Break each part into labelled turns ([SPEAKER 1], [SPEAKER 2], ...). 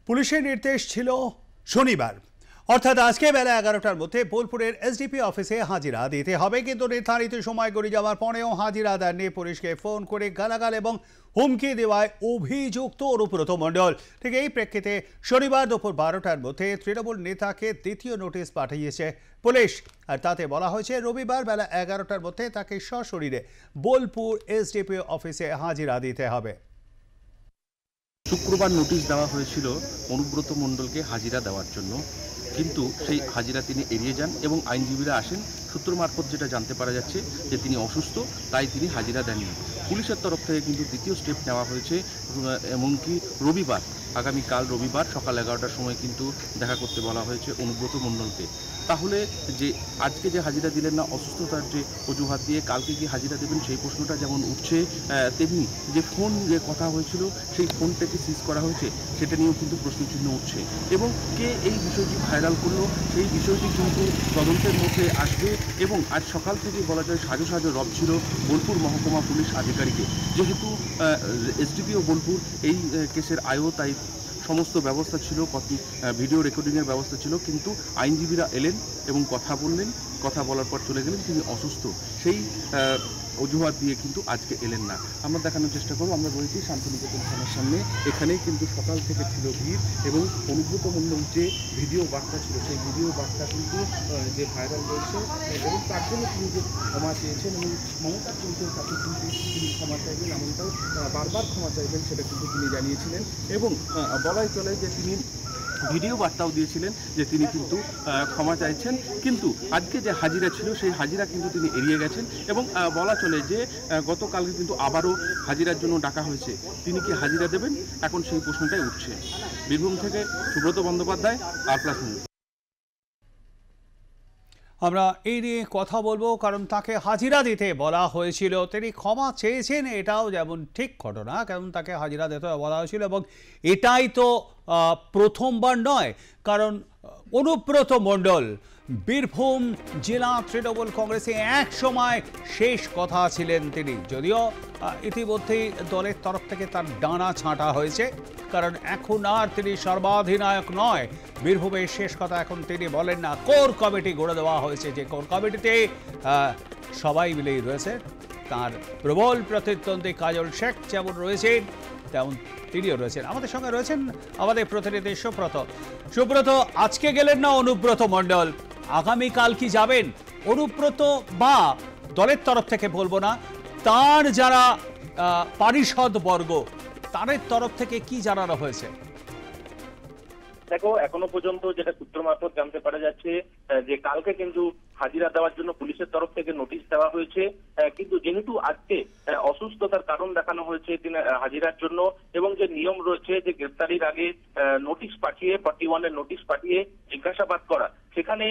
[SPEAKER 1] পুলিশের নির্দেশ ছিল শনিবার অর্থাৎ আজকে বেলা 11টার মধ্যে বোলপুরের এসডিপি অফিসে হাজিরা দিতে হবে, কিন্তু নির্ধারিত সময় গড়িয়ে যাওয়ার পরেও হাজিরা দেননি। পুলিশকে ফোন করে গালাগাল এবং হুমকি দেওয়ায় অভিযুক্ত অনুব্রত মণ্ডল। ঠিক এই প্রেক্ষিতে শনিবার দুপুর 12টার মধ্যে তৃণমূল নেতাকে দ্বিতীয় নোটিশ পাঠিয়েছে পুলিশ, আর তাতে বলা হয়েছে রবিবার বেলা 11টার মধ্যে তাকে সশরীরে বোলপুর এসডিপি অফিসে হাজিরা দিতে হবে।
[SPEAKER 2] শুক্রবার নোটিশ দেওয়া হয়েছিল অনুব্রত মণ্ডলকে হাজিরা দেওয়ার জন্য, কিন্তু সেই হাজিরা তিনি এড়িয়ে যান এবং আইনজীবীরা আসেন। সূত্র মারফত যেটা জানতে পারা যাচ্ছে যে তিনি অসুস্থ, তাই তিনি হাজিরা দেননি। পুলিশের তরফ থেকে কিন্তু দ্বিতীয় স্টেপ নেওয়া হয়েছে, এমনকি রবিবার, আগামীকাল রবিবার সকাল 11টার সময় কিন্তু দেখা করতে বলা হয়েছে অনুব্রত মণ্ডলকে। তাহলে যে আজকে যে হাজিরা দিলেন না অসুস্থতার যে অজুহাত দিয়ে, কালকে কি হাজিরা দেবেন সেই প্রশ্নটা যেমন উঠছে, তেমনি যে ফোন যে কথা হয়েছিল সেই ফোনটাকে সিজ করা হয়েছে সেটা নিয়েও কিন্তু প্রশ্নচিহ্ন উঠছে, এবং কে এই বিষয়টি ভাইরাল করলো সেই বিষয়টি কিন্তু তদন্তের মধ্যে আসবে। এবং আজ সকাল থেকে বলা যায় সাজো সাজো রব ছিল বোলপুর মহকুমা পুলিশ আধিকারিকের, যেহেতু এসডিপিও বোলপুর এই কেসের আয়ও, তাই সমস্ত ব্যবস্থা ছিল, ভিডিও রেকর্ডিংয়ের ব্যবস্থা ছিল, কিন্তু আইনজীবীরা এলেন এবং কথা বললেন। কথা বলার পর চলে গেলেন, তিনি অসুস্থ, সেই অজুহাত দিয়ে কিন্তু আজকে এলেন না। আমরা দেখানোর চেষ্টা করবো, আমরা রয়েছি শান্তিনিকেতন থানার সামনে। এখানেই কিন্তু সকাল থেকে ছিল ভিড়, এবং অনুব্রত মণ্ডল যে ভিডিও বার্তা ছিল সেই ভিডিও বার্তা কিন্তু যে ভাইরাল হয়েছে, এবং তার জন্য তিনি যে ক্ষমা চেয়েছেন এবং মমতা পুলিশের কাছে কিন্তু তিনি ক্ষমা চাইবেন, এমনটাও বারবার ক্ষমা চাইবেন সেটা কিন্তু তিনি জানিয়েছিলেন। এবং বলাই চলে যে তিনি ভিডিও বার্তাও দিয়েছিলেন যে তিনি কিন্তু ক্ষমা চাইছেন, কিন্তু আজকে যে হাজিরা ছিল সেই হাজিরা কিন্তু তিনি এড়িয়ে গেছেন। এবং বলা চলে যে গতকালকে কিন্তু আবারও হাজিরার জন্য ডাকা হয়েছে, তিনি কি হাজিরা দেবেন এখন সেই প্রশ্নটাই উঠছে। বীরভূম থেকে সুব্রত বন্দ্যোপাধ্যায়, আর+।
[SPEAKER 1] আমরা এই নিয়ে কথা বলবো, কারণ তাকে হাজিরা দিতে বলা হয়েছিল, তিনি ক্ষমা চেয়েছেন, এটাও যেমন ঠিক ঘটনা, কারণ তাকে হাজিরা দিতে বলা হয়েছিল। এবং এটাই তো প্রথমবার নয়, কারণ অনুব্রত মণ্ডল বীরভূম জেলা তৃণমূল কংগ্রেসে এক সময় শেষ কথা ছিলেন তিনি, যদিও ইতিমধ্যেই দলের তরফ থেকে তার ডানা ছাঁটা হয়েছে, কারণ এখন আর তিনি সর্বাধিনায়ক নয়। বীরভূমের শেষ কথা এখন তিনি বলেন না। কোর কমিটি গড়ে দেওয়া হয়েছে, যে কোর কমিটিতে সবাই মিলেই রয়েছে। তার প্রবল প্রতিদ্বন্দ্বী কাজল শেখ যেমন রয়েছেন, তেমন তিনিও রয়েছেন। আমাদের সঙ্গে রয়েছেন আমাদের প্রতিনিধি সুব্রত। সুব্রত, আজকে গেলেন না অনুব্রত মণ্ডল, আগামীকাল কি যাবেন? অনুব্রত বা দলের তরফ থেকে বলবো না, তার যারা পারিষদ বর্গ, তাদের তরফ থেকে কি জানানো হয়েছে?
[SPEAKER 3] দেখো, এখনো পর্যন্ত যেটা সূত্র মারফত জানতে পারা যাচ্ছে যে কালকে কিন্তু হাজিরা দেওয়ার জন্য পুলিশের তরফ থেকে নোটিশ দেওয়া হয়েছে, কিন্তু যেহেতু আজকে অসুস্থতার কারণ দেখানো হয়েছে তিনি হাজিরার জন্য, এবং যে নিয়ম রয়েছে যে গ্রেফতারির আগে নোটিশ পাঠিয়ে 41 এর নোটিশ পাঠিয়ে জিজ্ঞাসাবাদ করা, সেখানে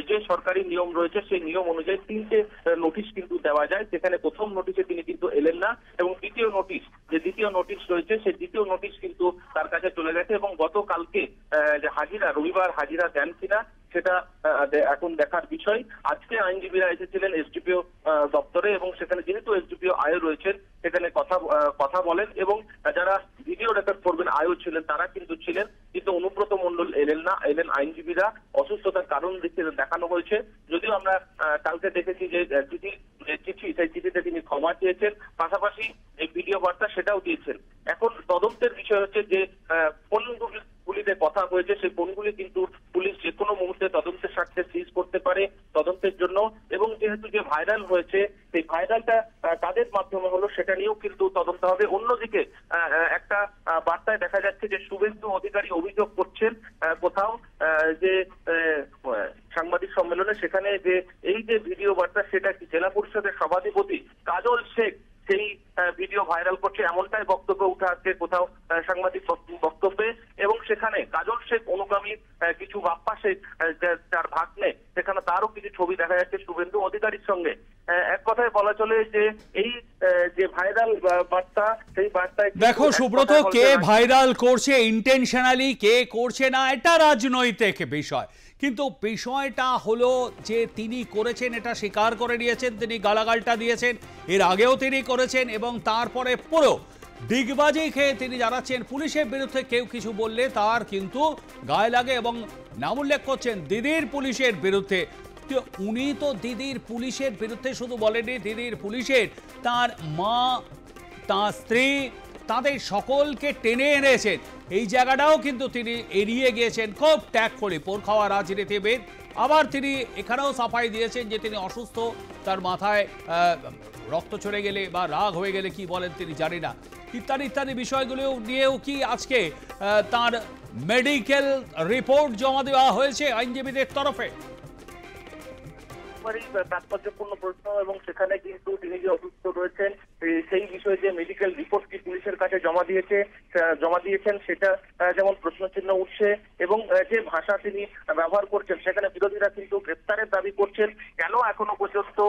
[SPEAKER 3] যে সরকারি নিয়ম রয়েছে সেই নিয়ম অনুযায়ী 3টে নোটিশ কিন্তু দেওয়া যায়। সেখানে প্রথম নোটিশে তিনি কিন্তু এলেন না, এবং দ্বিতীয় নোটিশ রয়েছে সেই দ্বিতীয় নোটিশ কিন্তু তার কাছে চলে গেছে। এবং গতকালকে যে হাজিরা, রবিবার হাজিরা দেন কিনা সেটা এখন দেখার বিষয়। আজকে আইনজীবীরা এসেছিলেন এসডিপিও দপ্তরে, এবং সেখানে যেহেতু এসডিপিও আয়ো রয়েছেন সেখানে কথা বলেন, এবং যারা ভিডিও রেকর্ড করবেন আয়ো ছিলেন তারা কিন্তু ছিলেন, কিন্তু অনুব্রত মণ্ডল এলেন না। এলেন আইনজীবীরা, অসুস্থতার কারণ দেখানো হয়েছে। যদিও আমরা কালকে দেখেছি যে চিঠি, সেই চিঠিতে তিনি ক্ষমা চেয়েছেন, পাশাপাশি যে ভিডিও বার্তা সেটাও দিয়েছেন। এখন তদন্তের বিষয় হচ্ছে যে ফোনগুলিতে কথা হয়েছে, সেই ফোনগুলি কিন্তু পুলিশ যে কোনো মুহূর্তে তদন্তের স্বার্থে সিজ করতে পারে তদন্তের জন্য। এবং যেহেতু যে ভাইরাল হয়েছে সেই ভাইরালটা কাদের মাধ্যমে হলো সেটা নিয়েও কিন্তু তদন্ত হবে। অন্যদিকে একটা বার্তায় দেখা যাচ্ছে যে শুভেন্দু অধিকারী অভিযোগ করছেন কোথাও যে সাংবাদিক সম্মেলনে, সেখানে যে এই যে ভিডিও বার্তা সেটা কি জেলা পরিষদের সভাধিপতি কাজল শেখ সেই ভিডিও ভাইরাল করছে, এমনটাই বক্তব্য উঠে আসছে কোথাও সাংবাদিক বক্তব্যে। এবং সেখানে কাজল শেখ অনুগামী কিছু বাপ্পা শেখ যার ভাগ্নে, সেখানে তারও কিছু ছবি দেখা যাচ্ছে শুভেন্দু অধিকারীর সঙ্গে। এক কথায় বলা চলে যে এই যে ভাইরাল বার্তা, সেই বার্তায়
[SPEAKER 1] দেখো সুব্রত, কে ভাইরাল করছে ইন্টেনশনালি, কে করছে না, এটা রাজনৈতিক বিষয়, কিন্তু বিষয়টা হলো যে তিনি করেছেন, এটা স্বীকার করে নিয়েছেন, তিনি গালাগালটা দিয়েছেন, এর আগেও তিনি করেছেন, এবং তারপরে পুরো ডিগবাজি খেয়ে তিনি জানাচ্ছেন পুলিশের বিরুদ্ধে কেউ কিছু বললে তার কিন্তু গায়ে লাগে এবং নাম উল্লেখ করছেন দিদির পুলিশের বিরুদ্ধে। তো উনি তো দিদির পুলিশের বিরুদ্ধে শুধু বলেনি, দিদির পুলিশের তার মা, তার স্ত্রী, তাদের সকলকে টেনে এনেছেন। এই জায়গাটাও কিন্তু তিনি এড়িয়ে গিয়েছেন খুব ত্যাগ করে, পোর খাওয়া রাজনীতিবিদ। আবার তিনি এখানেও সাফাই দিয়েছেন যে তিনি অসুস্থ, তার মাথায় রক্ত চড়ে গেলে বা রাগ হয়ে গেলে কি বলেন তিনি জানি না, ইত্যাদি ইত্যাদি বিষয়গুলো নিয়েও কি আজকে তার মেডিকেল রিপোর্ট জমা দেওয়া হয়েছে আইনজীবীদের তরফে?
[SPEAKER 3] তাৎপর্যপূর্ণ প্রশ্ন, এবং সেখানে কিন্তু তিনি যে অসুস্থ রয়েছেন সেই বিষয়ে যে মেডিকেল রিপোর্ট কি পুলিশের কাছে জমা দিয়েছেন সেটা যেমন প্রশ্নচিহ্ন উঠছে, এবং যে ভাষা তিনি ব্যবহার করছেন সেখানে বিরোধীরা কিন্তু গ্রেপ্তারের দাবি করছেন। কেন এখনো পর্যন্ত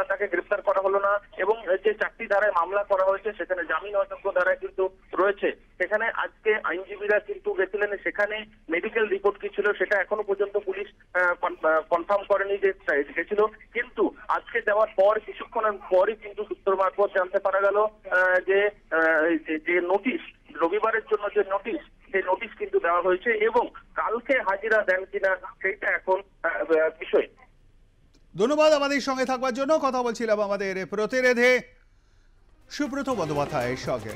[SPEAKER 3] তাকে গ্রেপ্তার করা হলো না, এবং যে 4টি ধারায় মামলা করা হয়েছে সেখানে জামিন অযোগ্য ধারায় কিন্তু রয়েছে। সেখানে আজকে আইনজীবীরা কিন্তু গেছিলেন, সেখানে মেডিকেল রিপোর্ট কি ছিল সেটা এখনো পর্যন্ত পুলিশ কনফার্ম করেনি যে গেছিল, কিন্তু আজকে দেওয়ার পর কিছুক্ষণের পরই কিন্তু সূত্র মারফত জানতে পারা গেল যে নোটিশ, রবিবারের জন্য যে নোটিশ, সেই নোটিশ কিন্তু দেওয়া হয়েছে, এবং কালকে হাজিরা দেন কিনা সেটা এখন বিষয়।
[SPEAKER 1] ধন্যবাদ আমাদের সঙ্গে থাকবার জন্য। কথা বলছিলাম আমাদের প্রতিনিধি সুব্রত বন্দ্যোপাধ্যায়ের সঙ্গে।